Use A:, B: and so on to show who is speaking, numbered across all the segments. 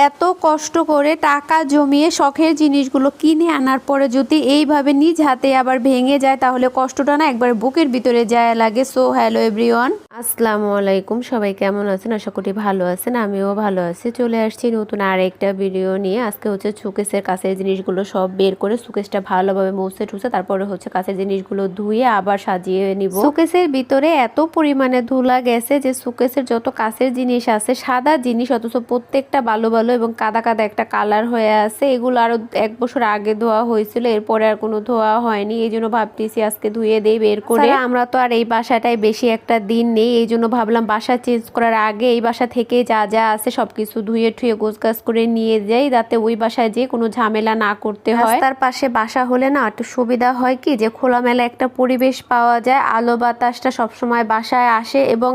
A: এত কষ্ট করে টাকা জমিয়ে শখের জিনিসগুলো কিনে আনার পরে যদি এইভাবে নিজ হাতে আবার ভেঙে যায় তাহলে কষ্টটা না একবার বুকের ভিতরে যায় লাগে। সো হ্যালো এভরিওয়ান, আসসালামু আলাইকুম। সবাই কেমন আছেন? আশা করি ভালো আছেন, আমিও ভালো আছি। চলে আসছি নতুন আরেকটা ভিডিও নিয়ে। আজকে হচ্ছে শোকেসের কাছের জিনিসগুলো সব বের করে শোকেসটা ভালোভাবে মুছে টুছে তারপরে হচ্ছে কাছের জিনিসগুলো ধুয়ে আবার সাজিয়ে নিব। শোকেসের ভিতরে এত পরিমাণে ধুলা গেছে যে শোকেসের যত কাছের জিনিস আছে সাদা জিনিস, অথচ প্রত্যেকটা ভালো ভালো এবং কাদা কাদা একটা কালার হয়ে আছে। এগুলো আরো 1 বছর আগে ধোয়া হয়েছিল, এরপরে আর কোনো ধোয়া হয়নি। এই জন্য ভাবতেছি আজকে ধুয়ে দেই বের করে। আমরা তো আর এই বাসাটাই বেশি একটা দিন নেই, এই জন্য ভাবলাম বাসা চেঞ্জ করার আগে এই বাসা থেকে যা যা আছে সবকিছু ধুয়ে ঠুয়ে গোছগাছ করে নিয়ে যাই, যাতে ওই বাসায় যে কোনো ঝামেলা না করতে হয়। তার পাশে বাসা হলে না একটু সুবিধা হয় কি যে খোলামেলা একটা পরিবেশ পাওয়া যায়, আলো বাতাসটা সবসময় বাসায় আসে এবং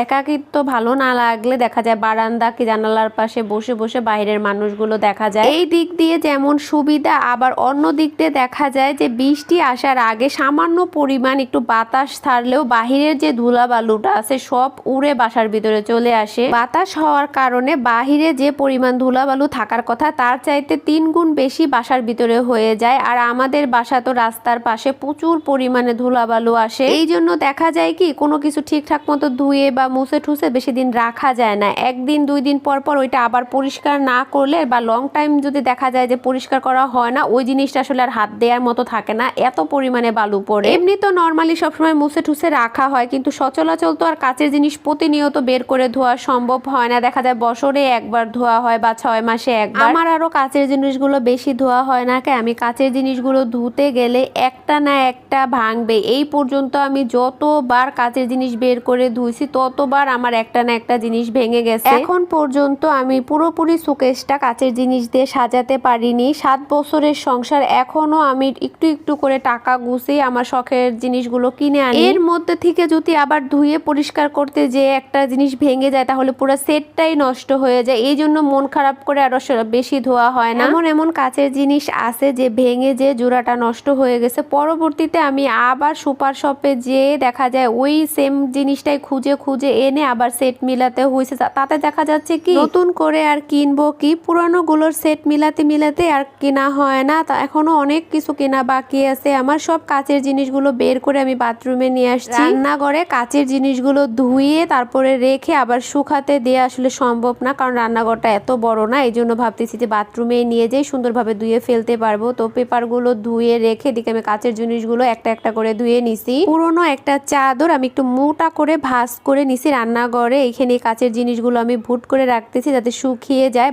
A: একাকিত্ব ভালো না লাগলে দেখা যায় বারান্দা কি জানালার পাশে বসে বসে বাইরের মানুষগুলো দেখা যায়। এই দিক দিয়ে যেমন সুবিধা, আবার অন্য দিক দিয়ে দেখা যায় যে বৃষ্টি আসার আগে সামান্য পরিমাণ একটু বাতাস ছাড়লেও বাহিরের যে ধুলাবালুটা আছে সব উড়ে বাসার ভিতরে চলে আসে। বাতাস হওয়ার কারণে বাহিরে যে পরিমাণ ধুলাবালু থাকার কথা তার চাইতে 3 গুণ বেশি বাসার ভিতরে হয়ে যায়। আর আমাদের বাসা তো রাস্তার পাশে, প্রচুর পরিমাণে ধুলাবালু আসে। এই জন্য দেখা যায় কি কোনো কিছু ঠিকঠাক মতো ধুয়ে বা মুছে ঠুসে বেশি দিন রাখা যায় না। 1 দিন 2 দিন পর পর ওইটা আবার পরিষ্কার না করলে বা লং টাইম যদি দেখা যায় যে পরিষ্কার করা হয় না, ওই জিনিসটা আসলে আর হাত দেওয়ার মতো থাকে না, এত পরিমাণে বালু পড়ে। এমনি তো নর্মালি সবসময় মুছে ঠুসে রাখা হয়, কিন্তু সচলাচল তো আর কাচের জিনিস প্রতিনিয়ত বের করে ধোয়া সম্ভব হয় না। দেখা যায় বছরে একবার ধোয়া হয় বা 6 মাসে একবার। আমার আরো কাচের জিনিসগুলো বেশি ধোয়া হয় না, আমি কাচের জিনিসগুলো ধুতে গেলে একটা না একটা ভাঙবে। এই পর্যন্ত আমি যতবার কাচের জিনিস বের করে ধুইছি ততবার আমার একটা না একটা জিনিস ভেঙে গেছে। এখন পর্যন্ত আমি পুরোপুরি শোকেসটা কাচের জিনিস দিয়ে সাজাতে পারিনি। 7 বছরের সংসার, এখনো আমি একটু একটু করে টাকা গুছিয়ে আমার শখের জিনিসগুলো কিনে আনি। এর মধ্যে থেকে যদি আবার ধুয়ে পরিষ্কার করতে যে একটা জিনিস ভেঙে যায় তাহলে পুরো সেটটাই নষ্ট হয়ে যায়। এই জন্য মন খারাপ করে আরো বেশি ধোয়া হয় না। এমন এমন কাচের জিনিস আছে যে ভেঙে যে জোড়াটা নষ্ট হয়ে গেছে, পরবর্তীতে আমি আবার সুপার শপে যেয়ে দেখা যায় ওই সেম জিনিসটাই খুঁজে খুঁজে এনে আবার সেট মিলাতে হয়েছে। তাতে দেখা যাচ্ছে কি নতুন করে আর কিনবো কি, পুরানো গুলোর সেট মিলাতে মিলাতে আর কেনা হয় না। তা এখনো অনেক কিছু কেনা বাকি আছে আমার। সব কাচের জিনিসগুলো বের করে আমি বাথরুমে নিয়ে আসছি। রান্নাঘরে কাচের জিনিসগুলো ধুয়ে তারপরে রেখে আবার শুকাতে দেওয়া আসলে সম্ভব না, কারণ রান্নাঘরটা এত বড় না। এই জন্য ভাবতেছি যে বাথরুমে নিয়ে যেয়ে সুন্দরভাবে ধুয়ে ফেলতে পারবো। তো পেপারগুলো ধুয়ে রেখে দিকে আমি কাচের জিনিসগুলো একটা একটা করে ধুয়ে নিছি। পুরোনো একটা চাদর আমি একটু মোটা করে ভাঁজ করে নিছি রান্নাঘরে। এখানে কাচের জিনিসগুলো আমি ভুট করে রাখতেছি যাতে শুকিয়ে যায়।